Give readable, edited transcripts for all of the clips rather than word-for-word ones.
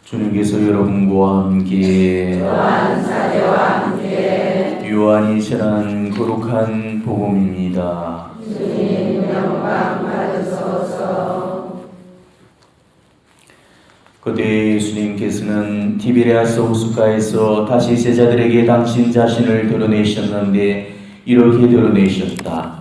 주님께서 여러분과 함께 요한이 전한 거룩한 복음입니다. 주님 영광 받으소서. 그때 예수님께서는 티베리아스 호숫가에서 다시 제자들에게 당신 자신을 드러내셨는데 이렇게 드러내셨다.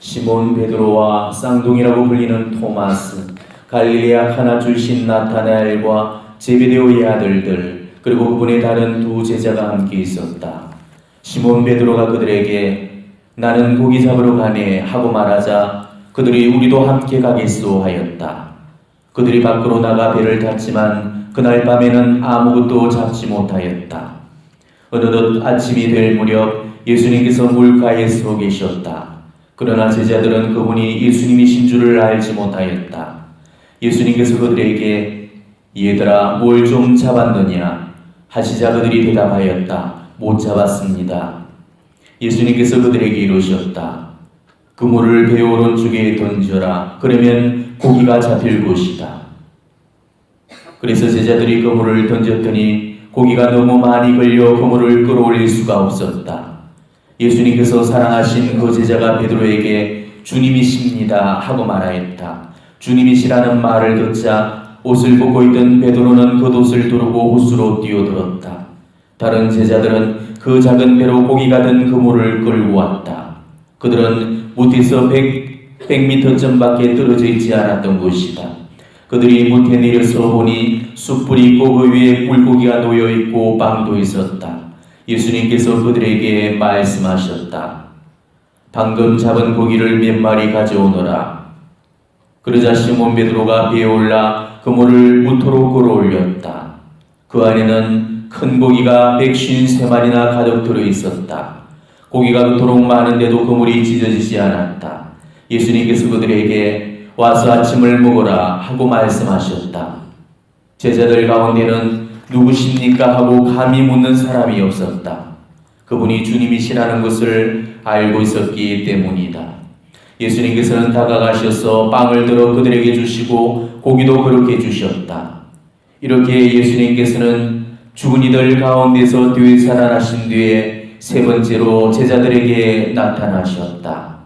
시몬 베드로와 쌍둥이라고 불리는 토마스, 갈릴레아 카나 출신 나타나엘과 제베데오의 아들들, 그리고 그분의 다른 두 제자가 함께 있었다. 시몬 베드로가 그들에게 나는 고기 잡으러 가네 하고 말하자 그들이 우리도 함께 가겠소 하였다. 그들이 밖으로 나가 배를 탔지만 그날 밤에는 아무것도 잡지 못하였다. 어느덧 아침이 될 무렵 예수님께서 물가에 서 계셨다. 그러나 제자들은 그분이 예수님이신 줄을 알지 못하였다. 예수님께서 그들에게 얘들아 뭘 좀 잡았느냐 하시자 그들이 대답하였다. 못 잡았습니다. 예수님께서 그들에게 이르셨다. 그물을 배 오른쪽에 던져라. 그러면 고기가 잡힐 것이다. 그래서 제자들이 그물을 던졌더니 고기가 너무 많이 걸려 그물을 끌어올릴 수가 없었다. 예수님께서 사랑하신 그 제자가 베드로에게 주님이십니다 하고 말하였다. 주님이시라는 말을 듣자 옷을 벗고 있던 베드로는 겉옷을 두르고 호수로 뛰어들었다. 다른 제자들은 그 작은 배로 고기가 든 그물을 끌고 왔다. 그들은 무태에서 100m쯤밖에 떨어져 있지 않았던 것이다. 그들이 무태에 내려서 보니 숯불이 있고 그 위에 물고기가 놓여있고 빵도 있었다. 예수님께서 그들에게 말씀하셨다. 방금 잡은 고기를 몇 마리 가져오너라. 그러자 시몬 베드로가 배에 올라 그물을 무토로 끌어올렸다. 그 안에는 큰 고기가 153마리나 가득 들어있었다. 고기가 그토록 많은데도 그물이 찢어지지 않았다. 예수님께서 그들에게 와서 아침을 먹어라 하고 말씀하셨다. 제자들 가운데는 누구십니까 하고 감히 묻는 사람이 없었다. 그분이 주님이시라는 것을 알고 있었기 때문이다. 예수님께서는 다가가셔서 빵을 들어 그들에게 주시고 고기도 그렇게 주셨다. 이렇게 예수님께서는 죽은 이들 가운데서 되살아나신 뒤에 세 번째로 제자들에게 나타나셨다.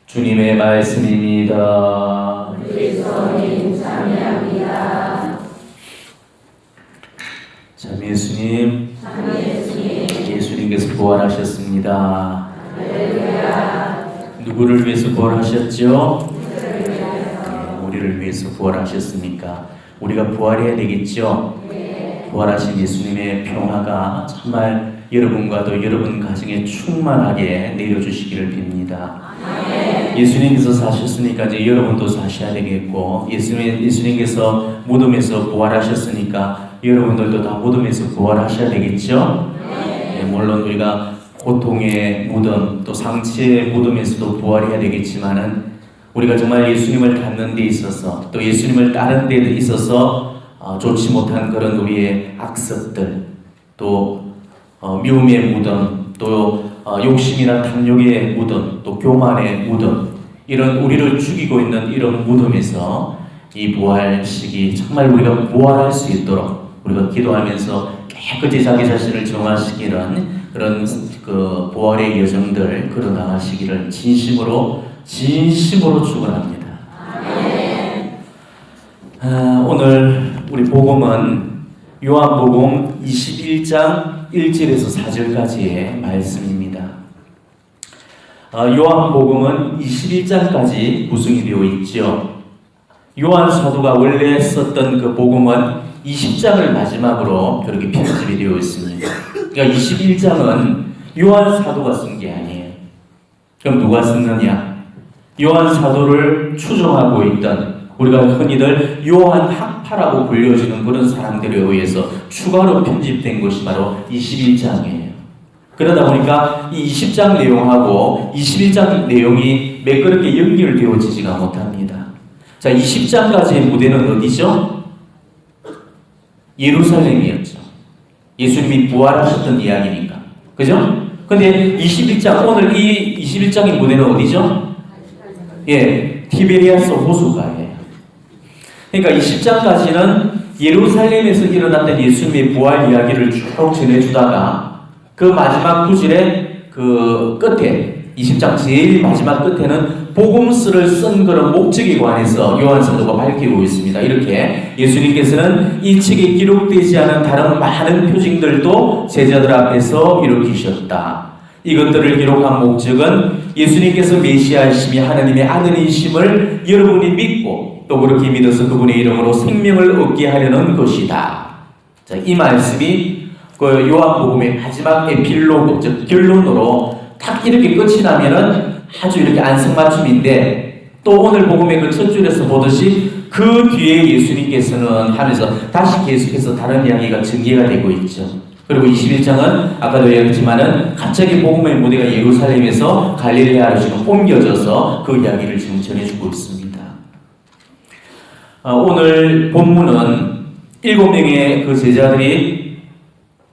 주님의 말씀입니다. 그리스도님 참여합니다. 참 예수님, 예수님께서 부활하셨습니다. 할렐루야. 누구를 위해서 부활하셨죠? 우리를 위해서 부활하셨으니까 우리가 부활해야 되겠죠? 부활하신 예수님의 평화가 정말 여러분과도 여러분 가정에 충만하게 내려주시기를 빕니다. 예수님께서 사셨으니까 이제 여러분도 사셔야 되겠고, 예수님께서 무덤에서 부활하셨으니까 여러분들도 다 무덤에서 부활하셔야 되겠죠? 네, 물론 우리가 고통의 무덤, 또 상처의 무덤에서도 부활해야 되겠지만은 우리가 정말 예수님을 닮는 데 있어서 또 예수님을 따르는 데 있어서 좋지 못한 그런 우리의 악습들, 또 미움의 무덤, 또 욕심이나 탐욕의 무덤, 또 교만의 무덤, 이런 우리를 죽이고 있는 이런 무덤에서 이 부활식이 정말 우리가 부활할 수 있도록 우리가 기도하면서 깨끗이 자기 자신을 정화시키는 그런 그 부활의 여정들 걸어나가시기를 진심으로 축원합니다. 오늘 우리 복음은 요한복음 21장 1절에서 4절까지의 말씀입니다. 요한복음은 21장까지 구성이 되어 있죠. 요한 사도가 원래 썼던 그 복음은 20장을 마지막으로 그렇게 편집이 되어 있습니다. 그러니까 21장은 요한 사도가 쓴 게 아니에요. 그럼 누가 썼느냐? 요한 사도를 추종하고 있던 우리가 흔히들 요한 학파라고 불려지는 그런 사람들에 의해서 추가로 편집된 것이 바로 21장이에요. 그러다 보니까 이 20장 내용하고 21장 내용이 매끄럽게 연결되어지지가 못합니다. 자, 20장까지의 무대는 어디죠? 예루살렘이었죠. 예수님이 부활하셨던 이야기니까. 그죠? 근데 21장, 오늘 이 21장의 무대는 어디죠? 예, 티베리아스 호수가예요. 그러니까 이 10장까지는 예루살렘에서 일어났던 예수님의 부활 이야기를 쭉 전해주다가 그 마지막 구절의 그 끝에 20장 제일 마지막 끝에는 복음서를 쓴 그런 목적에 관해서 요한 사도가 밝히고 있습니다. 이렇게 예수님께서는 이 책에 기록되지 않은 다른 많은 표징들도 제자들 앞에서 일으키셨다. 이것들을 기록한 목적은 예수님께서 메시아이심이 하나님의 아들이심을 여러분이 믿고 또 그렇게 믿어서 그분의 이름으로 생명을 얻게 하려는 것이다. 자, 이 말씀이 그 요한복음의 마지막 에필로그, 즉 결론으로 딱 이렇게 끝이 나면은 아주 이렇게 안성맞춤인데, 또 오늘 복음의 그 첫 줄에서 보듯이 그 뒤에 예수님께서는 하면서 다시 계속해서 다른 이야기가 전개가 되고 있죠. 그리고 21장은 아까도 얘기했지만은 갑자기 복음의 무대가 예루살렘에서 갈릴레아로 지금 옮겨져서 그 이야기를 지금 전해주고 있습니다. 오늘 본문은 7명의 그 제자들이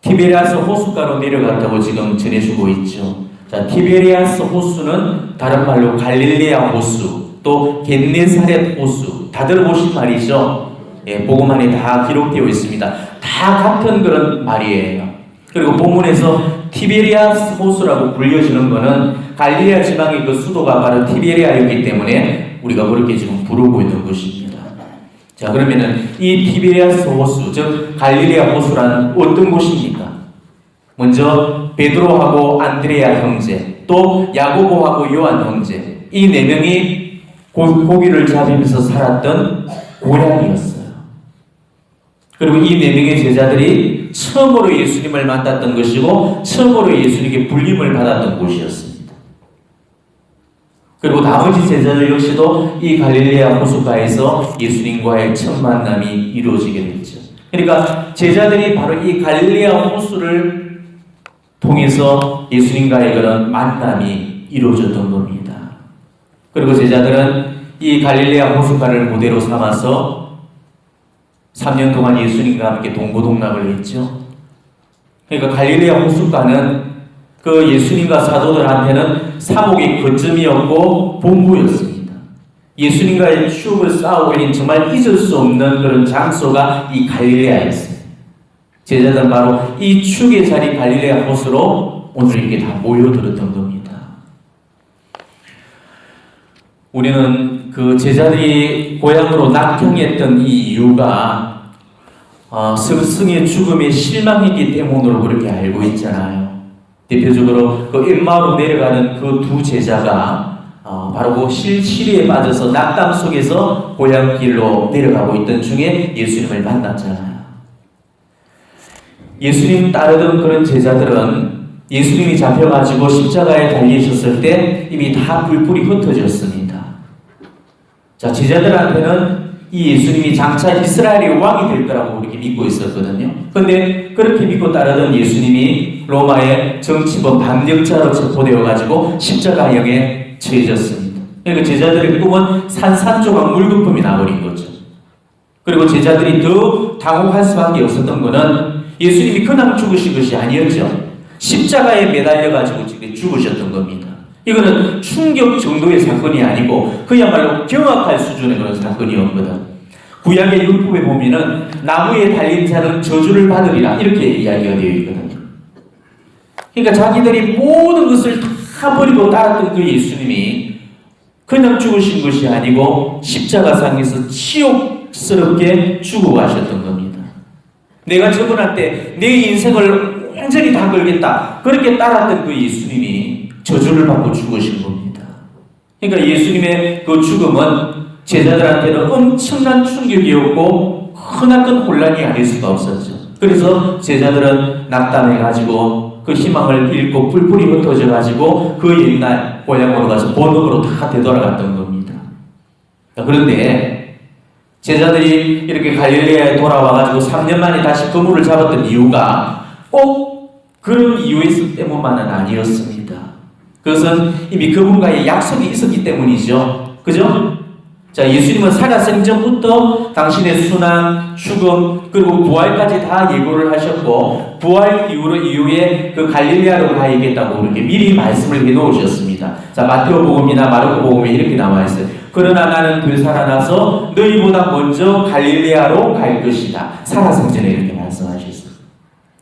티베리아스 호숫가로 내려갔다고 지금 전해주고 있죠. 자, 티베리아스 호수는 다른 말로 갈릴레아 호수, 또 겟네사렛 호수, 다 들어보신 말이죠. 예, 복음 안에 다 기록되어 있습니다. 다 같은 그런 말이에요. 그리고 본문에서 티베리아스 호수라고 불려지는 것은 갈릴레아 지방의 그 수도가 바로 티베리아이기 때문에 우리가 그렇게 지금 부르고 있는 것입니다. 자, 그러면은 이 티베리아스 호수, 즉 갈릴레아 호수란 어떤 곳입니까? 먼저 베드로하고 안드레아 형제, 또 야고보하고 요한 형제, 이 4명이 고기를 잡으면서 살았던 고향이었어요. 그리고 이 4명의 제자들이 처음으로 예수님을 만났던 것이고 처음으로 예수님께 불림을 받았던 곳이었습니다. 그리고 나머지 제자들 역시도 이 갈릴레아 호숫가에서 예수님과의 첫 만남이 이루어지게 됐죠. 그러니까 제자들이 바로 이 갈릴레아 호수를 통해서 예수님과의 그런 만남이 이루어졌던 겁니다. 그리고 제자들은 이 갈릴레아 호숫가를 무대로 삼아서 3년 동안 예수님과 함께 동고동락을 했죠. 그러니까 갈릴레아 호숫가는 그 예수님과 사도들한테는 사목의 거점이었고 본부였습니다. 예수님과의 추억을 쌓아 올린 정말 잊을 수 없는 그런 장소가 이 갈릴레아였어요. 제자들은 바로 이 추억의 자리 갈릴레아 호수로 오늘 이렇게 다 모여들었던 겁니다. 우리는 그 제자들이 고향으로 낙향했던 이 이유가 스승의 죽음에 실망했기 때문으로 그렇게 알고 있잖아요. 대표적으로 그 엠마오로 내려가는 그 두 제자가 바로 그 실시리에 빠져서 낙담 속에서 고향길로 내려가고 있던 중에 예수님을 만났잖아요. 예수님 따르던 그런 제자들은 예수님이 잡혀가지고 십자가에 달리셨을 때 이미 다 불불이 흩어졌습니다. 자, 제자들한테는 이 예수님이 장차 이스라엘의 왕이 될 거라고 그렇게 믿고 있었거든요. 근데 그렇게 믿고 따르던 예수님이 로마의 정치범 반역자로 체포되어가지고 십자가형에 처해졌습니다. 그러니까 제자들의 꿈은 산산조각 물거품이 나버린 거죠. 그리고 제자들이 더 당혹할 수밖에 없었던 것은 예수님이 그냥 죽으신 것이 아니었죠. 십자가에 매달려가지고 지금 죽으셨던 겁니다. 이거는 충격 정도의 사건이 아니고 그야말로 경악할 수준의 그런 사건이었거든. 구약의 율법에 보면은 나무에 달린 자는 저주를 받으리라 이렇게 이야기가 되어 있거든요. 그러니까 자기들이 모든 것을 다 버리고 따랐던 그 예수님이 그냥 죽으신 것이 아니고 십자가상에서 치욕스럽게 죽어가셨던 겁니다. 내가 저분한테 내 인생을 완전히 다 걸겠다 그렇게 따랐던 그 예수님이 저주를 받고 죽으신 겁니다. 그러니까 예수님의 그 죽음은 제자들한테는 엄청난 충격이었고 크나큰 혼란이 아닐 수가 없었죠. 그래서 제자들은 낙담해가지고 그 희망을 잃고 뿔뿔이 흩어져가지고 그 옛날 고향으로 가서 본업으로 다 되돌아갔던 겁니다. 그런데 제자들이 이렇게 갈릴레아에 돌아와가지고 3년 만에 다시 그물을 잡았던 이유가 꼭 그런 이유 때문만은 아니었습니다. 그것은 이미 그분과의 약속이 있었기 때문이죠. 그죠? 자, 예수님은 살아생전부터 당신의 순환, 죽음, 그리고 부활까지 다 예고를 하셨고 부활 이후에 그 갈릴레아로 가야겠다고 그렇게 미리 말씀을 해놓으셨습니다. 자, 마태복음이나 마르코복음에 이렇게 나와 있어요. 그러나 나는 되살아나서 너희보다 먼저 갈릴레아로 갈 것이다. 살아생전에 이렇게 말씀하셨어요.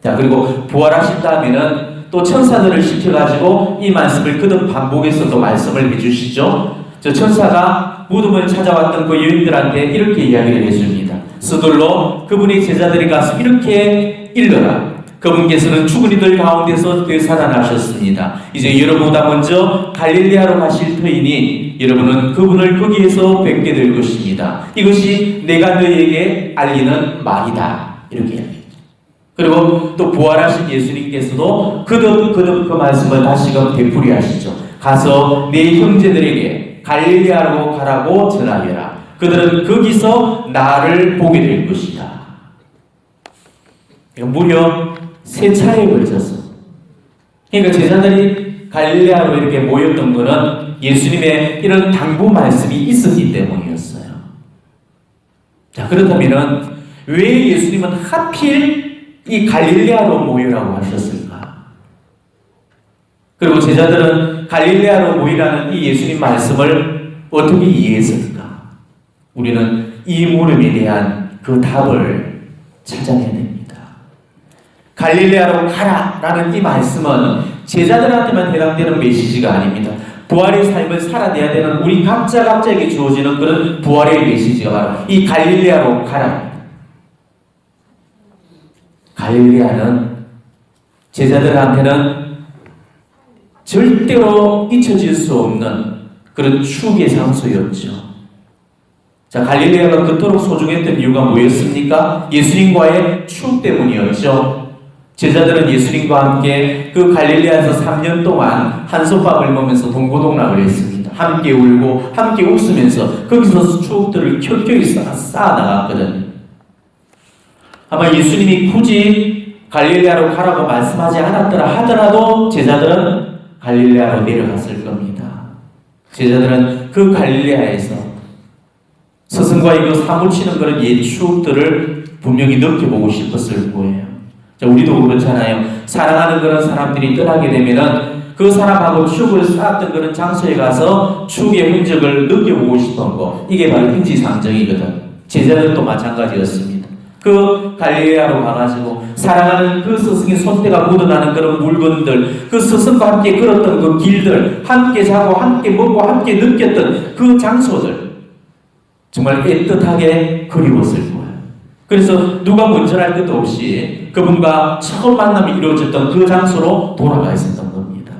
자, 그리고 부활하신 다음에는 또 천사들을 시켜가지고 이 말씀을 거듭 반복해서 또 말씀을 해주시죠. 저 천사가 무덤을 찾아왔던 그 여인들한테 이렇게 이야기를 해줍니다. 서둘러 그분의 제자들이 가서 이렇게 일러라. 그분께서는 죽은 이들 가운데서 되살아나셨습니다. 이제 여러분보다 먼저 갈릴레아로 가실 터이니 여러분은 그분을 거기에서 뵙게 될 것입니다. 이것이 내가 너희에게 알리는 말이다. 이렇게 이야기합니다. 그리고 또 부활하신 예수님께서도 거듭 그 말씀을 다시금 되풀이하시죠. 가서 내 형제들에게 갈릴레아로 가라고 전하여라. 그들은 거기서 나를 보게 될 것이다. 무려 3차에 걸쳐서. 그러니까 제자들이 갈릴레아로 이렇게 모였던 것은 예수님의 이런 당부 말씀이 있었기 때문이었어요. 자, 그렇다면은 왜 예수님은 하필 이 갈릴레아로 모이라고 하셨을까? 그리고 제자들은 갈릴레아로 모이라는 이 예수님 말씀을 어떻게 이해했을까? 우리는 이 물음에 대한 그 답을 찾아내야 됩니다. 갈릴레아로 가라라는 이 말씀은 제자들한테만 해당되는 메시지가 아닙니다. 부활의 삶을 살아내야 되는 우리 각자에게 주어지는 그런 부활의 메시지가 바로 이 갈릴레아로 가라. 갈릴레아는 제자들한테는 절대로 잊혀질 수 없는 그런 추억의 장소였죠. 자, 갈릴레아가 그토록 소중했던 이유가 뭐였습니까? 예수님과의 추억 때문이었죠. 제자들은 예수님과 함께 그 갈릴레아에서 3년 동안 한솥밥을 먹으면서 동고동락을 했습니다. 함께 울고 함께 웃으면서 거기서 추억들을 켜켜이 쌓아나갔거든요. 아마 예수님이 굳이 갈릴레아로 가라고 말씀하지 않았더라 하더라도 제자들은 갈릴레아로 내려갔을 겁니다. 제자들은 그 갈릴레아에서 스승과의 그 사무치는 그런 옛 추억들을 분명히 느껴보고 싶었을 거예요. 자, 우리도 그렇잖아요. 사랑하는 그런 사람들이 떠나게 되면은 그 사람하고 추억을 쌓았던 그런 장소에 가서 추억의 흔적을 느껴보고 싶은 거. 이게 바로 인지상정이거든. 제자들도 마찬가지였습니다. 그 갈릴레아로 가가지고 사랑하는 그 스승의 손때가 묻어나는 그런 물건들, 그 스승과 함께 걸었던 그 길들, 함께 자고 함께 먹고 함께 느꼈던 그 장소들 정말 애틋하게 그리웠을 거예요. 그래서 누가 먼저랄 것도 없이 그분과 처음 만남이 이루어졌던 그 장소로 돌아가 있었던 겁니다.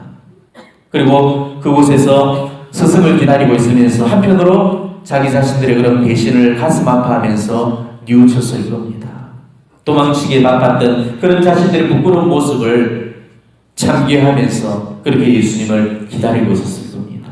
그리고 그곳에서 스승을 기다리고 있으면서 한편으로 자기 자신들의 그런 배신을 가슴 아파하면서 뉘우쳤을 겁니다. 도망치기에 바빴던 그런 자신들의 부끄러운 모습을 참기하면서 그렇게 예수님을 기다리고 있었을 겁니다.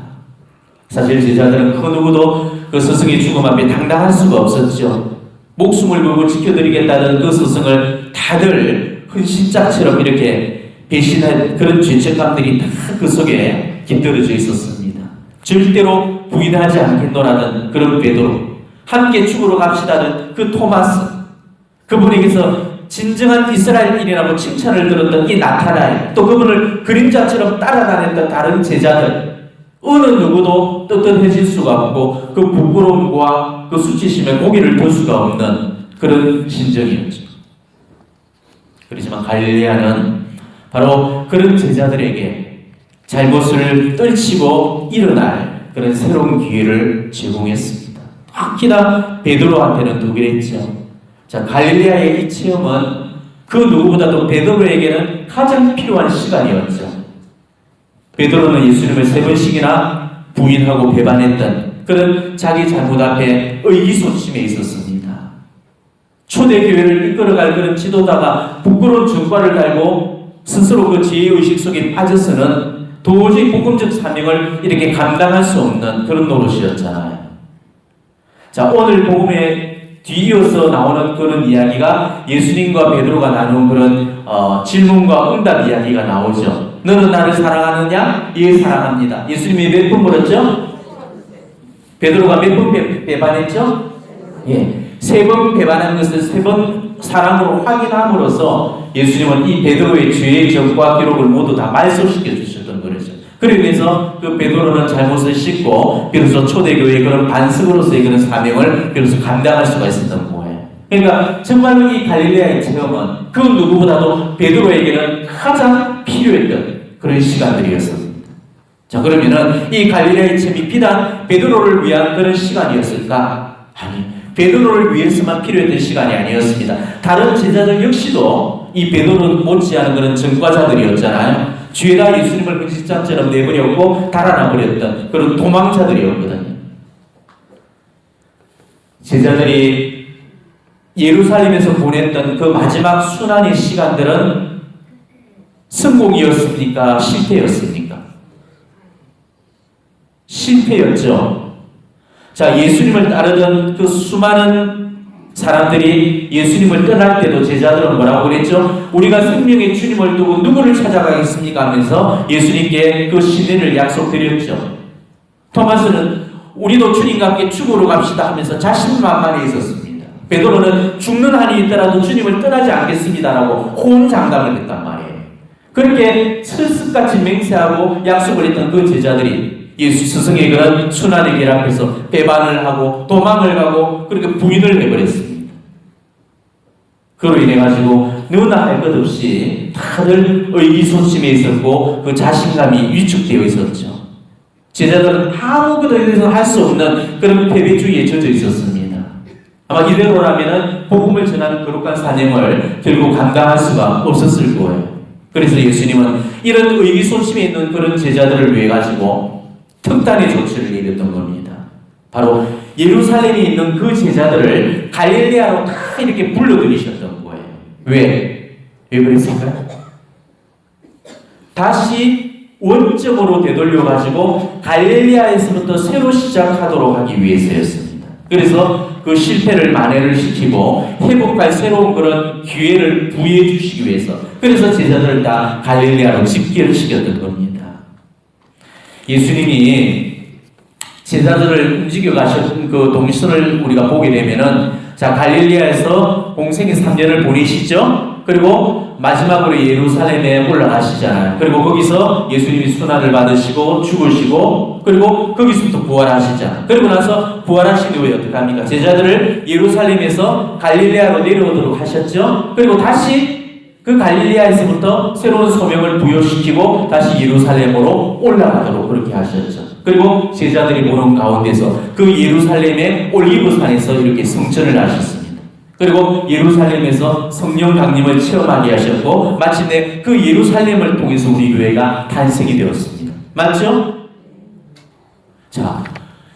사실 제자들은 그 누구도 그 스승의 죽음 앞에 당당할 수가 없었죠. 목숨을 걸고 지켜드리겠다는 그 스승을 다들 헌신짝처럼 이렇게 배신한 그런 죄책감들이 다 그 속에 깃들어져 있었습니다. 절대로 부인하지 않겠노라는 그런 베드로, 함께 죽으러 갑시다는 그 토마스, 그분에게서 진정한 이스라엘인이라고 칭찬을 들었던 이 나타나엘, 또 그분을 그림자처럼 따라다녔던 다른 제자들, 어느 누구도 떳떳해질 수가 없고 그 부끄러움과 그 수치심에 고개를 들 수가 없는 그런 심정이었죠. 그렇지만 갈릴레아는 바로 그런 제자들에게 잘못을 떨치고 일어날 그런 새로운 기회를 제공했습니다. 특히나 베드로한테는 더 그랬죠. 자, 갈릴레아의 이 체험은 그 누구보다도 베드로에게는 가장 필요한 시간이었죠. 베드로는 예수님을 3번씩이나 부인하고 배반했던 그런 자기 잘못 앞에 의기소침해 있었습니다. 초대교회를 이끌어갈 그런 지도자가 부끄러운 전과를 달고 스스로 그 죄의식 속에 빠져서는 도저히 복음적 사명을 이렇게 감당할 수 없는 그런 노릇이었잖아요. 자, 오늘 복음에 뒤이어서 나오는 그런 이야기가 예수님과 베드로가 나눈 그런 질문과 응답 이야기가 나오죠. 너는 나를 사랑하느냐? 예, 사랑합니다. 예수님이 몇 번 물었죠? 베드로가 몇 번 배반했죠? 예, 3번 배반한 것을 3번 사랑으로 확인함으로써 예수님은 이 베드로의 죄의 전과 기록을 모두 다 말소시켜 주셨던 거죠. 그래 위해서 그 베드로는 잘못을 씻고 비로소 초대교회의 그런 반석으로서의 그런 사명을 비로소 감당할 수가 있었던 거예요. 그러니까 정말로 이 갈릴레아의 체험은 그 누구보다도 베드로에게는 가장 필요했던 그런 시간들이었습니다. 자, 그러면은 이 갈릴레아의 체험이 비단 베드로를 위한 그런 시간이었을까? 아니, 베드로를 위해서만 필요했던 시간이 아니었습니다. 다른 제자들 역시도 이 베드로는 못지않은 그런 전과자들이었잖아요. 죄다 예수님을 금식장처럼 내버렸고 달아나 버렸던 그런 도망자들이었거든요. 제자들이 예루살렘에서 보냈던 그 마지막 순환의 시간들은 성공이었습니까? 실패였습니까? 실패였죠. 자, 예수님을 따르던 그 수많은 사람들이 예수님을 떠날 때도 제자들은 뭐라고 그랬죠? 우리가 생명의 주님을 두고 누구를 찾아가겠습니까? 하면서 예수님께 그 신뢰를 약속드렸죠. 토마스는 우리도 주님과 함께 죽으러 갑시다 하면서 자신만만해 있었습니다. 베드로는 죽는 한이 있더라도 주님을 떠나지 않겠습니다라고 호언장담을 했단 말이에요. 그렇게 철석같이 맹세하고 약속을 했던 그 제자들이 예수 스승의 그런 순환의 길 앞에서 배반을 하고 도망을 가고 그렇게 부인을 해버렸습니다. 그로 인해 가지고 너나 할 것 없이 다들 의기소침해 있었고 그 자신감이 위축되어 있었죠. 제자들은 아무것도 할 수 없는 그런 패배주의에 젖어 있었습니다. 아마 이대로라면은 복음을 전하는 거룩한 사명을 결국 감당할 수가 없었을 거예요. 그래서 예수님은 이런 의기소침해 있는 그런 제자들을 위해 가지고 특단의 조치를 내렸던 겁니다. 바로 예루살렘에 있는 그 제자들을 갈릴레아로 다 이렇게 불러들이셨던 거예요. 왜? 왜 그랬을까요? 다시 원점으로 되돌려가지고 갈릴레아에서부터 새로 시작하도록 하기 위해서였습니다. 그래서 그 실패를 만회를 시키고 회복할 새로운 그런 기회를 부여해 주시기 위해서 그래서 제자들을 다 갈릴레아로 집결을 시켰던 겁니다. 예수님이 제자들을 움직여 가셨던 그 동선을 우리가 보게 되면은 자, 갈릴레아에서 공생의 3년을 보내시죠. 그리고 마지막으로 예루살렘에 올라가시잖아요. 그리고 거기서 예수님이 순환을 받으시고 죽으시고 그리고 거기서부터 부활하시잖아요. 그리고 나서 부활하신 후에 어떻게 합니까? 제자들을 예루살렘에서 갈릴레아로 내려오도록 하셨죠. 그리고 다시 그 갈릴레아에서부터 새로운 소명을 부여시키고 다시 예루살렘으로 올라가도록 그렇게 하셨죠. 그리고 제자들이 보는 가운데서 그 예루살렘의 올리브산에서 이렇게 성천을 하셨습니다. 그리고 예루살렘에서 성령 강림을 체험하게 하셨고 마침내 그 예루살렘을 통해서 우리 교회가 탄생이 되었습니다. 맞죠? 자,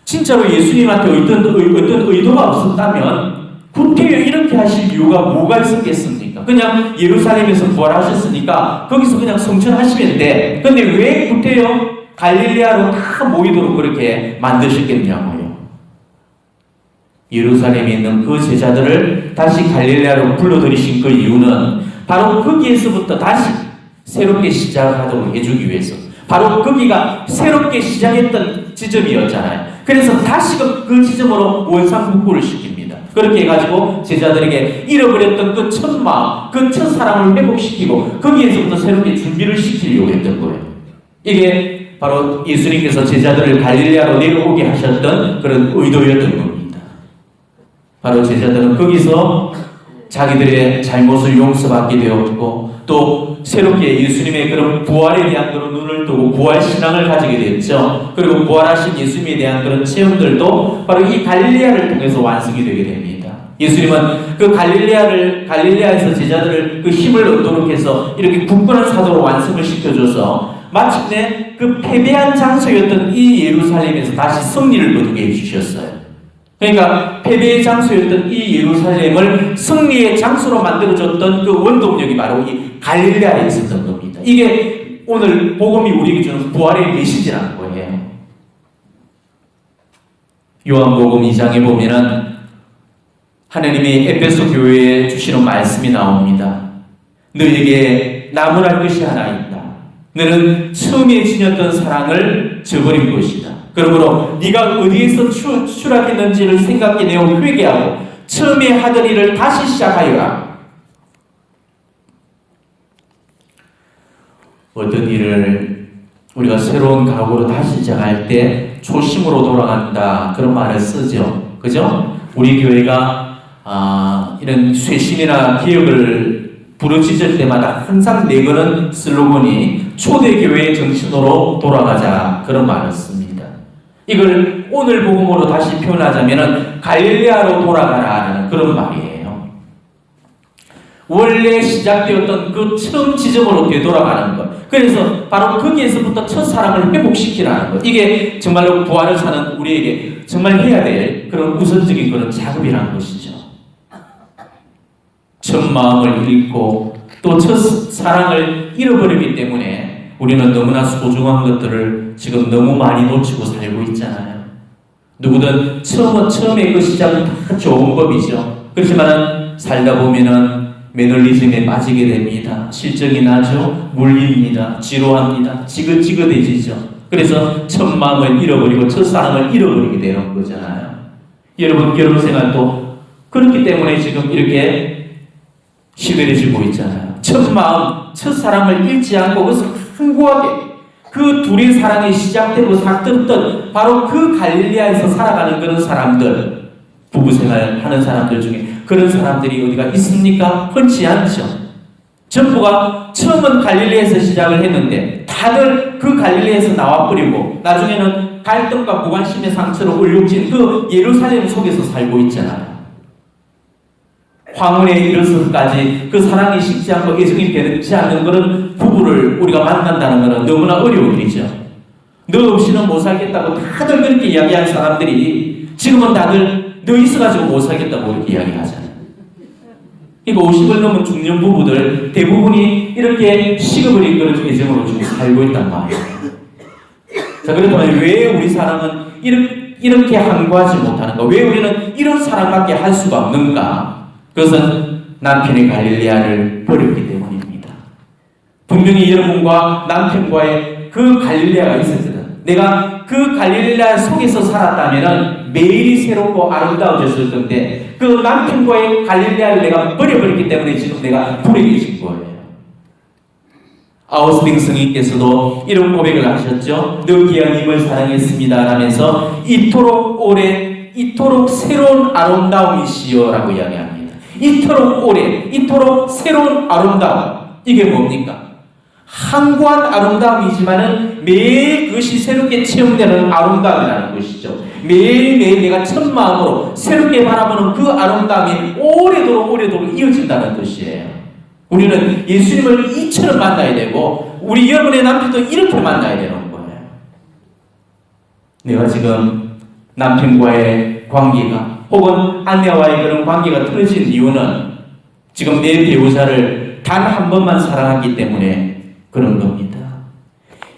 진짜로 예수님한테 어떤 의도가 없었다면 구태여 이렇게 하실 이유가 뭐가 있었겠습니까? 그냥 예루살렘에서 부활하셨으니까 거기서 그냥 성천하시면 돼. 근데 왜 구태여 갈릴레아로 다 모이도록 그렇게 만드셨겠냐고요. 예루살렘에 있는 그 제자들을 다시 갈릴레아로 불러들이신 그 이유는 바로 거기에서부터 다시 새롭게 시작하도록 해주기 위해서 바로 거기가 새롭게 시작했던 지점이었잖아요. 그래서 다시 그 지점으로 원상복구를 시킵니다. 그렇게 해가지고 제자들에게 잃어버렸던 그 첫 마음, 그 첫 사랑을 회복시키고 거기에서부터 새롭게 준비를 시키려고 했던 거예요. 이게 바로 예수님께서 제자들을 갈릴레아로 내려오게 하셨던 그런 의도였던 겁니다. 바로 제자들은 거기서 자기들의 잘못을 용서받게 되었고 또 새롭게 예수님의 그런 부활에 대한 그런 눈을 뜨고 부활 신앙을 가지게 됐죠. 그리고 부활하신 예수님에 대한 그런 체험들도 바로 이 갈릴레아를 통해서 완성이 되게 됩니다. 예수님은 그 갈릴레아에서 제자들을 그 힘을 얻도록 해서 이렇게 굳건한 사도로 완성을 시켜줘서 마침내 그 패배한 장소였던 이 예루살렘에서 다시 승리를 거두게 해주셨어요. 그러니까 패배의 장소였던 이 예루살렘을 승리의 장소로 만들어줬던 그 원동력이 바로 이 갈릴레아에 있었던 겁니다. 이게 오늘 복음이 우리에게 주는 부활의 메시지라는 거예요. 요한복음 2장에 보면은 하나님이 에베소 교회에 주시는 말씀이 나옵니다. 너에게 나무랄 것이 하나 있다. 너는 처음에 지녔던 사랑을 저버린 것이다. 그러므로 네가 어디에서 추락했는지를 생각해내어 회개하고 처음에 하던 일을 다시 시작하여라. 어떤 일을 우리가 새로운 각오로 다시 시작할 때 초심으로 돌아간다 그런 말을 쓰죠. 그죠? 우리 교회가 이런 쇄신이나 개혁을 부르짖을 때마다 항상 내거는 슬로건이 초대교회의 정신으로 돌아가자 그런 말을 씁니다. 이걸 오늘 복음으로 다시 표현하자면 갈릴레아로 돌아가라는 그런 말이에요. 원래 시작되었던 그 처음 지점으로 되돌아가는 것. 그래서 바로 거기에서부터 첫 사랑을 회복시키라는 것. 이게 정말로 부활을 사는 우리에게 정말 해야 될 그런 우선적인 그런 작업이라는 것이죠. 첫 마음을 잃고 또 첫 사랑을 잃어버리기 때문에 우리는 너무나 소중한 것들을 지금 너무 많이 놓치고 살고 있잖아요. 누구든 처음에 그 시작은 다 좋은 법이죠. 그렇지만 살다 보면은 매너리즘에 빠지게 됩니다. 실정이 나죠. 물립니다. 지루합니다. 지긋지긋해지죠. 그래서 첫 마음을 잃어버리고 첫 사랑을 잃어버리게 되는 거잖아요. 여러분 결혼 생활도 그렇기 때문에 지금 이렇게 시들해지고 있잖아요. 첫 마음, 첫 사랑을 잃지 않고 그래서 풍부하게 그 둘의 사랑이 시작되고 삭혔던 바로 그 갈릴레아에서 살아가는 그런 사람들, 부부생활 하는 사람들 중에 그런 사람들이 어디가 있습니까? 흔치 않죠. 전부가 처음은 갈릴레에서 시작을 했는데 다들 그 갈릴레에서 나와버리고 나중에는 갈등과 무관심의 상처로 얼룩진 그 예루살렘 속에서 살고 있잖아요. 황혼에 이르서까지 그 사랑이 식지 않고 애정이 배지 않는 그런 부부를 우리가 만난다는 것은 너무나 어려운 일이죠. 너 없이는 못 살겠다고 다들 그렇게 이야기한 사람들이 지금은 다들 너 있어가지고 못 살겠다고 이렇게 이야기하잖아요. 그러니까 50을 넘은 중년 부부들 대부분이 이렇게 시급을 이끄는 애정으로 지금 살고 있단 말이에요. 자, 그렇다면 왜 우리 사랑은 이렇게 항구하지 못하는가? 왜 우리는 이런 사랑밖에 할 수가 없는가? 그것은 남편이 갈릴레아를 버렸기 때문입니다. 분명히 여러분과 남편과의 그 갈릴레아가 있었거든. 내가 그 갈릴레아 속에서 살았다면 매일이 새롭고 아름다워졌을 건데 그 남편과의 갈릴레아를 내가 버려버렸기 때문에 지금 내가 불행해진 거예요. 아우스빙 성인께서도 이런 고백을 하셨죠. 너 귀한 님을 사랑했습니다 라면서 이토록 오래 이토록 새로운 아름다움이시여 라고 이야기합니다. 이토록 오래 이토록 새로운 아름다움, 이게 뭡니까? 항구한 아름다움이지만은 매일 그것이 새롭게 체험되는 아름다움이라는 것이죠. 매일매일 내가 첫 마음으로 새롭게 바라보는 그 아름다움이 오래도록 이어진다는 것이에요. 우리는 예수님을 이처럼 만나야 되고 우리 여러분의 남편도 이렇게 만나야 되는 거예요. 내가 지금 남편과의 관계가 혹은 아내와의 그런 관계가 틀어진 이유는 지금 내 배우자를 단 한 번만 사랑했기 때문에 그런 겁니다.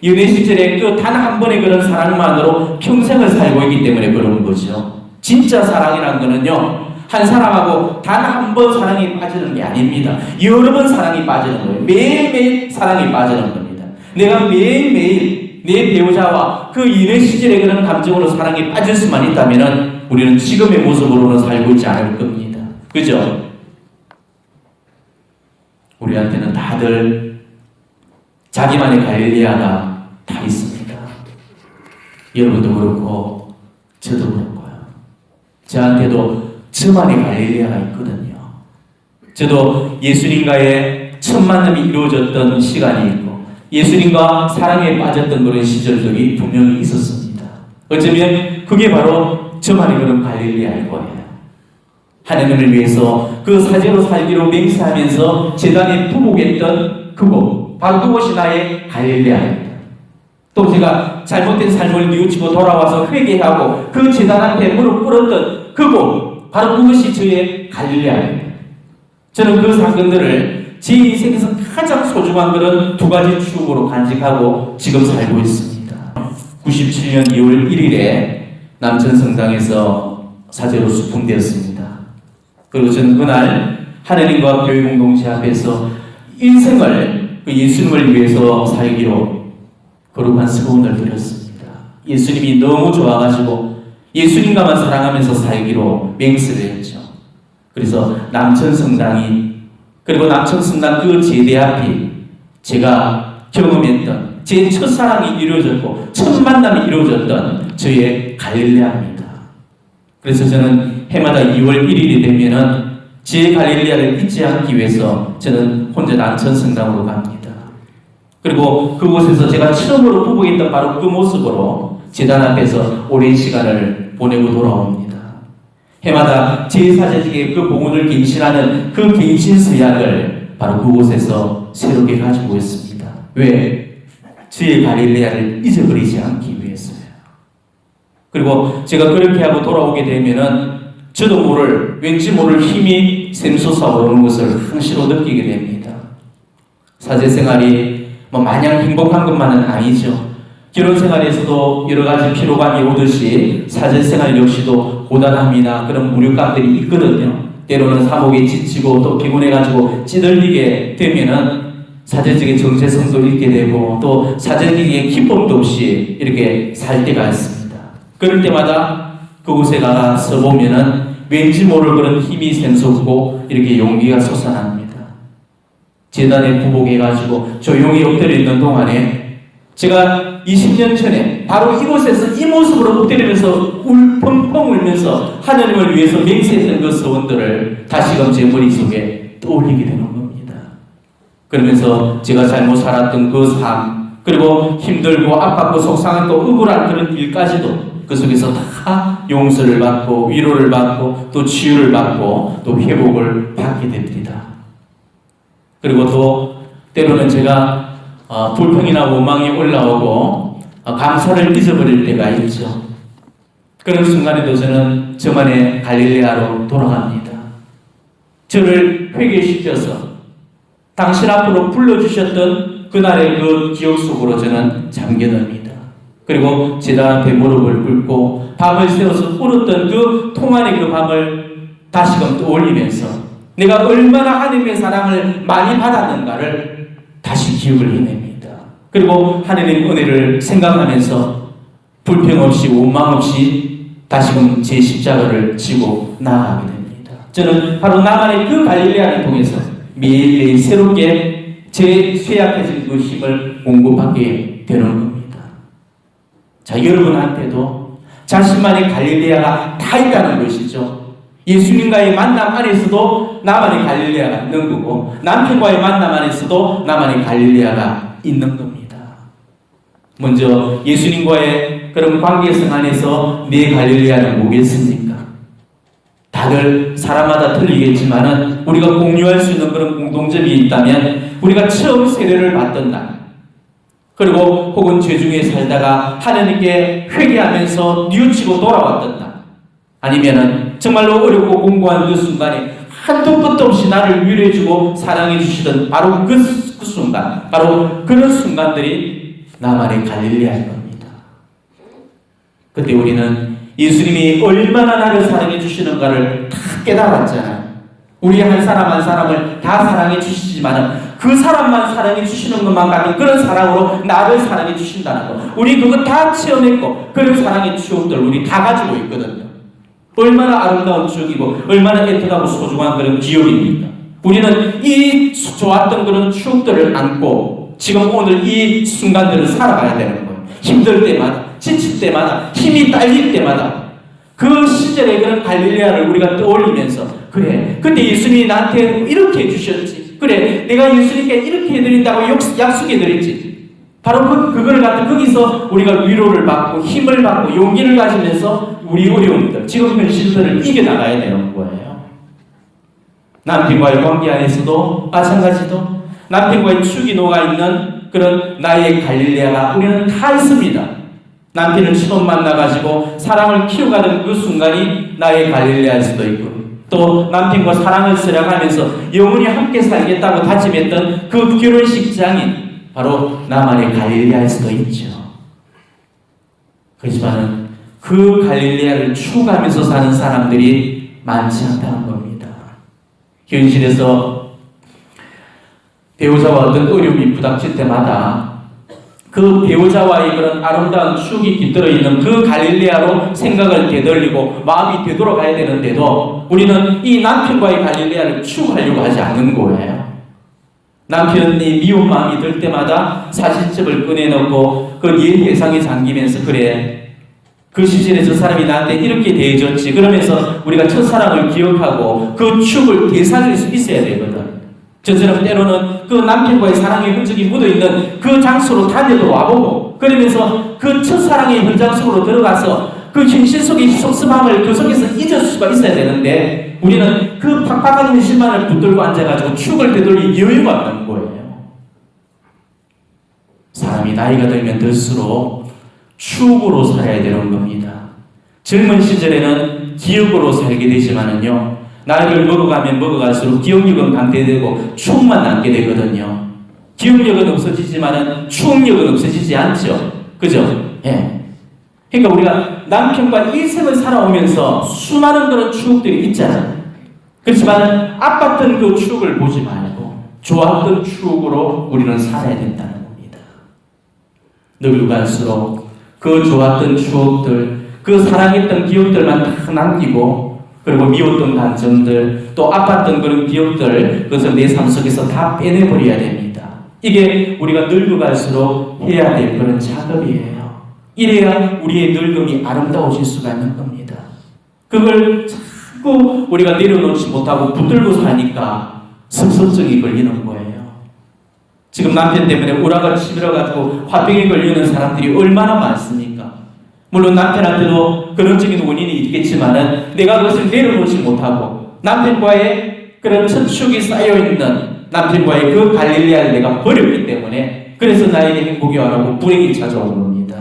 연애 시절에 그 단 한 번의 그런 사랑만으로 평생을 살고 있기 때문에 그런 거죠. 진짜 사랑이란 거는요, 한 사람하고 단 한 번 사랑이 빠지는 게 아닙니다. 여러 번 사랑이 빠지는 거예요. 매일매일 사랑이 빠지는 겁니다. 내가 매일매일 내 배우자와 그 연애 시절의 그런 감정으로 사랑이 빠질 수만 있다면 우리는 지금의 모습으로는 살고 있지 않을 겁니다. 그죠? 우리한테는 다들 자기만의 갈릴레아가 다 있습니다. 여러분도 그렇고 저도 그렇고요. 저한테도 저만의 갈릴레아가 있거든요. 저도 예수님과의 첫 만남이 이루어졌던 시간이 있고 예수님과 사랑에 빠졌던 그런 시절들이 분명히 있었습니다. 어쩌면 그게 바로 저만의 그런 갈릴레아일 거예요. 하나님을 위해서 그 사제로 살기로 맹세하면서 제단에 부복했던 그곳, 바로 그곳이 나의 갈릴레아입니다. 또 제가 잘못된 삶을 뉘우치고 돌아와서 회개하고 그 제단 앞에 무릎 꿇었던 그곳, 바로 그것이 저의 갈릴레아입니다. 저는 그 사건들을 제 인생에서 가장 소중한 그런 두 가지 추억으로 간직하고 지금 살고 있습니다. 97년 2월 1일에 남천성당에서 사제로 수품되었습니다. 그리고 저는 그날 하나님과 교회 공동체 앞에서 인생을 예수님을 위해서 살기로 거룩한 서원을 드렸습니다. 예수님이 너무 좋아가지고 예수님과만 사랑하면서 살기로 맹세를 했죠. 그래서 남천성당이, 그리고 남천성당 그 제대 앞이 제가 경험했던 제 첫사랑이 이루어졌고 첫 만남이 이루어졌던 저의 갈릴레아입니다. 그래서 저는 해마다 2월 1일이 되면은 제 갈릴레아를 잊지 않기 위해서 저는 혼자 난천성당으로 갑니다. 그리고 그곳에서 제가 처음으로 부부했던 바로 그 모습으로 제단 앞에서 오랜 시간을 보내고 돌아옵니다. 해마다 제4제직의 그 복음을 갱신하는 그 갱신 서약을 바로 그곳에서 새롭게 가지고 있습니다. 왜? 저의 갈릴레아를 잊어버리지 않기 위해서요. 그리고 제가 그렇게 하고 돌아오게 되면은 저도 왠지 모를 힘이 샘솟아 오르는 것을 항시로 느끼게 됩니다. 사제 생활이 마냥 행복한 것만은 아니죠. 결혼 생활에서도 여러 가지 피로감이 오듯이 사제 생활 역시도 고단함이나 그런 무력감들이 있거든요. 때로는 사복에 지치고 또 피곤해가지고 찌들리게 되면은 사제직의 정체성도 잃게 되고 또 사제직의 기쁨도 없이 이렇게 살 때가 있습니다. 그럴 때마다 그곳에 가서 보면은 왠지 모를 그런 힘이 샘솟고 이렇게 용기가 솟아납니다. 재단에 부복해가지고 조용히 엎드려 있는 동안에 제가 20년 전에 바로 이곳에서 이 모습으로 엎드리면서 펑펑 울면서 하나님을 위해서 맹세했던 그 소원들을 다시금 제 머릿속에 떠올리게 되는 겁니다. 그러면서 제가 잘못 살았던 그 삶, 그리고 힘들고 아팠고 속상하고 억울한 그런 일까지도 그 속에서 다 용서를 받고 위로를 받고 또 치유를 받고 또 회복을 받게 됩니다. 그리고 또 때로는 제가 불평이나 원망이 올라오고 감사를 잊어버릴 때가 있죠. 그런 순간에도 저는 저만의 갈릴레아로 돌아갑니다. 저를 회개시켜서 당신 앞으로 불러주셨던 그날의 그 기억 속으로 저는 잠겨듭니다. 그리고 제단 앞에 무릎을 꿇고 밤을 새워서 울었던 그 통안의 그 밤을 다시금 떠올리면서 내가 얼마나 하나님의 사랑을 많이 받았는가를 다시 기억을 해냅니다. 그리고 하나님의 은혜를 생각하면서 불평 없이 원망 없이 다시금 제 십자가를 지고 나아가게 됩니다. 저는 바로 나만의 그 갈릴레아를 통해서 매일매일 새롭게 제 쇠약해진 그 힘을 공급하게 되는 겁니다. 자, 여러분한테도 자신만의 갈릴레아가 다 있다는 것이죠. 예수님과의 만남 안에서도 나만의 갈릴레아가 있는 거고 남편과의 만남 안에서도 나만의 갈릴레아가 있는 겁니다. 먼저 예수님과의 그런 관계성 안에서 내 갈릴레아는 뭐겠습니까? 다들 사람마다 틀리겠지만은 우리가 공유할 수 있는 그런 공통점이 있다면 우리가 처음 세례를 받던 날, 그리고 혹은 죄중에 살다가 하나님께 회개하면서 뉘우치고 돌아왔던 날, 아니면은 정말로 어렵고 공고한 그 순간에 한도 끝도 없이 나를 위로해주고 사랑해 주시던 바로 그 순간, 바로 그런 순간들이 나만의 갈릴레아인 겁니다. 그때 우리는 예수님이 얼마나 나를 사랑해 주시는가를 다 깨달았잖아요. 우리 한 사람 한 사람을 다 사랑해 주시지만은 그 사람만 사랑해 주시는 것만 같은 그런 사랑으로 나를 사랑해 주신다는 거. 우리 그거 다 체험했고 그런 사랑의 추억들 우리 다 가지고 있거든요. 얼마나 아름다운 추억이고 얼마나 애틋하고 소중한 그런 기억입니까? 우리는 이 좋았던 그런 추억들을 안고 지금 오늘 이 순간들을 살아가야 되는 거예요. 힘들 때마다, 지칠 때마다, 힘이 딸릴 때마다 그 시절의 그런 갈릴레아를 우리가 떠올리면서 그래, 그때 예수님이 나한테 이렇게 해주셨지. 그래, 내가 예수님께 이렇게 해드린다고 약속해드렸지. 바로 그걸 갖다 거기서 우리가 위로를 받고 힘을 받고 용기를 가지면서 우리 어려움들, 지금 현실들을 이겨나가야 되는 거예요. 남편과의 관계 안에서도 마찬가지도 남편과의 축이 녹아있는 그런 나의 갈릴레아가 우리는 다 있습니다. 남편을 처음 만나가지고 사랑을 키워가는 그 순간이 나의 갈릴레아일 수도 있고 또 남편과 사랑을 쓰려가면서 영원히 함께 살겠다고 다짐했던 그 결혼식장이 바로 나만의 갈릴레아일 수도 있죠. 그렇지만 그 갈릴레아를 추구하면서 사는 사람들이 많지 않다는 겁니다. 현실에서 배우자와 어떤 어려움이 부닥칠 때마다 그 배우자와의 그런 아름다운 추억이 깃들어 있는 그 갈릴레아로 생각을 되돌리고 마음이 되돌아가야 되는데도 우리는 이 남편과의 갈릴레아를 추구하려고 하지 않는 거예요. 남편이 미운 마음이 들 때마다 사진첩을 꺼내놓고 그 옛 회상에 잠기면서 그래, 그 시절에 저 사람이 나한테 이렇게 대해줬지, 그러면서 우리가 첫사랑을 기억하고 그 추억을 되살릴 수 있어야 되거든. 저처럼 때로는 그 남편과의 사랑의 흔적이 묻어있는 그 장소로 다녀도 와보고, 그러면서 그 첫사랑의 현장 속으로 들어가서 그 현실 속의 섭섭함을 그 속에서 잊을 수가 있어야 되는데, 우리는 그 팍팍한 현실만을 붙들고 앉아가지고 추억을 되돌릴 여유가 없는 거예요. 사람이 나이가 들면 들수록 추억으로 살아야 되는 겁니다. 젊은 시절에는 기억으로 살게 되지만은요, 나이를 먹어가면 먹어갈수록 기억력은 강대되고 추억만 남게 되거든요. 기억력은 없어지지만은 추억력은 없어지지 않죠. 그죠? 예. 그러니까 우리가 남편과 일생을 살아오면서 수많은 그런 추억들이 있잖아요. 그렇지만 아팠던 그 추억을 보지 말고 좋았던 추억으로 우리는 살아야 된다는 겁니다. 늙어갈수록 그 좋았던 추억들, 그 사랑했던 기억들만 다 남기고, 그리고 미웠던 감정들, 또 아팠던 그런 기억들, 그것을 내 삶 속에서 다 빼내버려야 됩니다. 이게 우리가 늙어갈수록 해야 될 그런 작업이에요. 이래야 우리의 늙음이 아름다워질 수가 있는 겁니다. 그걸 자꾸 우리가 내려놓지 못하고 붙들고 사니까 습성증이 걸리는 거예요. 지금 남편 때문에 우라가 치밀어가지고 화병에 걸리는 사람들이 얼마나 많습니까? 물론 남편한테도 그런적인 원인이 있겠지만은 내가 그것을 내려놓지 못하고 남편과의 그런 첫 추억이 쌓여있는 남편과의 그 갈릴레아를 내가 버렸기 때문에, 그래서 나에게 행복이 와라고 불행이 찾아오는 겁니다.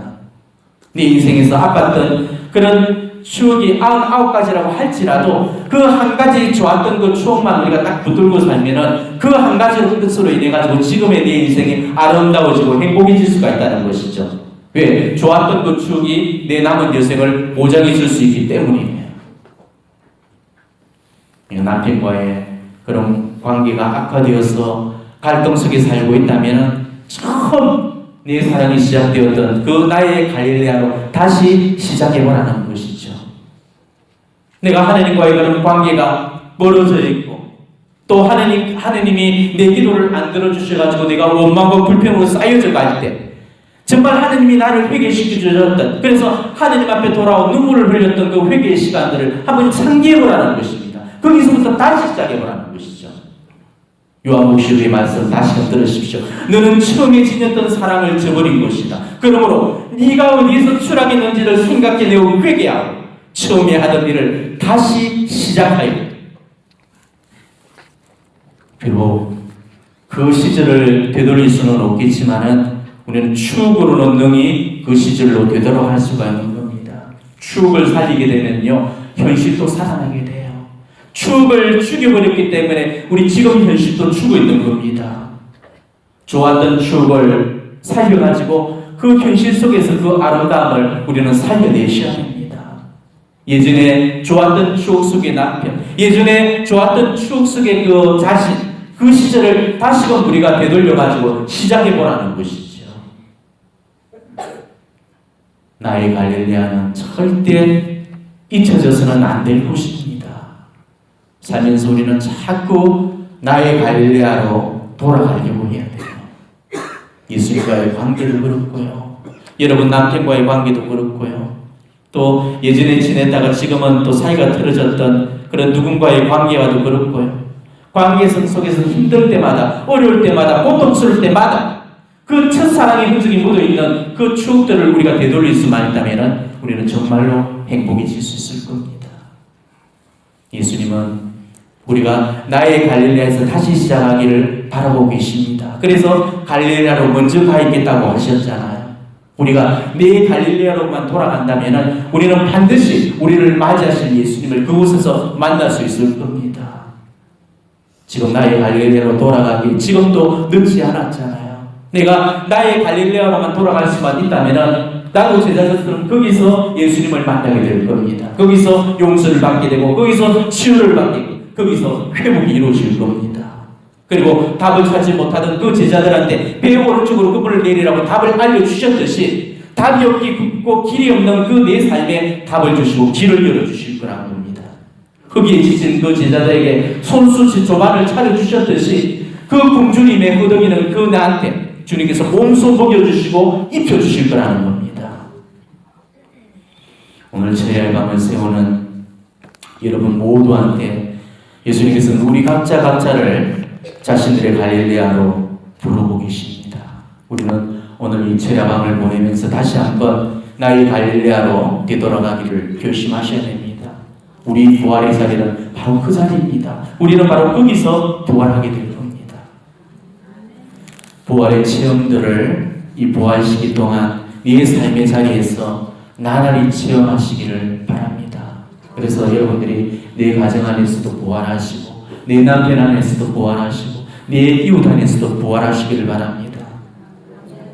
네 인생에서 아팠던 그런 추억이 99가지라고 할지라도 그 한 가지 좋았던 그 추억만 우리가 딱 붙들고 살면은 그 한 가지로 뜻으로 인해 가지고 지금의 내 인생이 아름다워지고 행복해질 수가 있다는 것이죠. 왜? 좋았던 그 추억이 내 남은 여생을 보장해 줄 수 있기 때문이에요. 남편과의 그런 관계가 악화되어서 갈등 속에 살고 있다면 처음 내 사랑이 시작되었던 그 나의 갈릴레아로 다시 시작해보라는 것이죠. 내가 하나님과의 그런 관계가 멀어져 있고, 또 하나님이 내 기도를 안 들어주셔가지고 내가 원망과 불평으로 쌓여져 갈 때, 정말 하나님이 나를 회개시켜 주셨던, 그래서 하나님 앞에 돌아온 눈물을 흘렸던 그 회개의 시간들을 한번 상기해보라는 것입니다. 거기서부터 다시 시작해보라는 것이죠. 요한복음 12의 말씀 다시 한번 들으십시오. 너는 처음에 지녔던 사랑을 저버린 것이다. 그러므로 네가 어디에서 추락했는지를 생각해내고 회개하고 처음에 하던 일을 다시 시작하여, 그리고 그 시절을 되돌릴 수는 없겠지만은 우리는 추억으로는 능히 그 시절로 되돌아갈 수가 있는 겁니다. 추억을 살리게 되면요, 현실도 살아나게 돼요. 추억을 죽여버렸기 때문에 우리 지금 현실도 죽어 있는 겁니다. 좋았던 추억을 살려가지고 그 현실 속에서 그 아름다움을 우리는 살려내셔야 됩니다. 예전에 좋았던 추억 속의 남편, 예전에 좋았던 추억 속의 그 자신, 그 시절을 다시금 우리가 되돌려가지고 시작해보라는 것이죠. 나의 갈릴레아는 절대 잊혀져서는 안 될 곳입니다. 살면서 우리는 자꾸 나의 갈릴레아로 돌아가려고 해야 돼요. 예수님과의 관계도 그렇고요, 여러분 남편과의 관계도 그렇고요, 또 예전에 지냈다가 지금은 또 사이가 틀어졌던 그런 누군가의 관계와도 그렇고요, 관계 속에서 힘들 때마다, 어려울 때마다, 고통스러울 때마다 그 첫사랑의 흔적이 묻어있는 그 추억들을 우리가 되돌릴 수만 있다면 우리는 정말로 행복해질 수 있을 겁니다. 예수님은 우리가 나의 갈릴레아에서 다시 시작하기를 바라보고 계십니다. 그래서 갈릴레아로 먼저 가 있겠다고 하셨잖아요. 우리가 내 갈릴레아로만 돌아간다면 우리는 반드시 우리를 맞이하실 예수님을 그곳에서 만날 수 있을 겁니다. 지금 나의 갈릴레아로 돌아가기 지금도 늦지 않았잖아요. 내가 나의 갈릴레아로만 돌아갈 수만 있다면 나도 제자들처럼 거기서 예수님을 만나게 될 겁니다. 거기서 용서를 받게 되고, 거기서 치유를 받게 되고, 거기서 회복이 이루어질 겁니다. 그리고 답을 찾지 못하던 그 제자들한테 배 오른쪽으로 그분을 내리라고 답을 알려주셨듯이 답이 없고 길이 없는 그 내 삶에 답을 주시고 길을 열어주실 거라는 겁니다. 흙에 지친 그 제자들에게 손수 조반을 차려주셨듯이 그 굶주림의 허덕이는 그 나한테 주님께서 몸소 먹여주시고 입혀주실 거라는 겁니다. 오늘 제의 밤을 세우는 여러분 모두한테 예수님께서는 우리 각자를 자신들의 갈릴레아로 부르고 계십니다. 우리는 오늘 이 제야밤을 보내면서 다시 한번 나의 갈릴레아로 되돌아가기를 결심하셔야 됩니다. 우리 부활의 자리는 바로 그 자리입니다. 우리는 바로 거기서 부활하게 될 겁니다. 부활의 체험들을 이 부활 시기 동안 네 삶의 자리에서 나날이 체험하시기를 바랍니다. 그래서 여러분들이 내 가정 안에서도 부활하시고 내 남편 안에서도 부활하시고 내 이웃 안에서도 부활하시기를 바랍니다.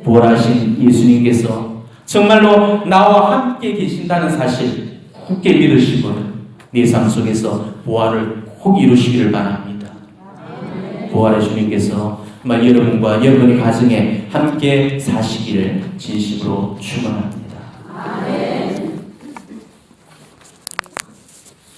부활하신 예수님께서 정말로 나와 함께 계신다는 사실 굳게 믿으시고 네 삶 속에서 부활을 꼭 이루시기를 바랍니다. 부활의 주님께서 정말 여러분과 여러분의 가정에 함께 사시기를 진심으로 축원합니다.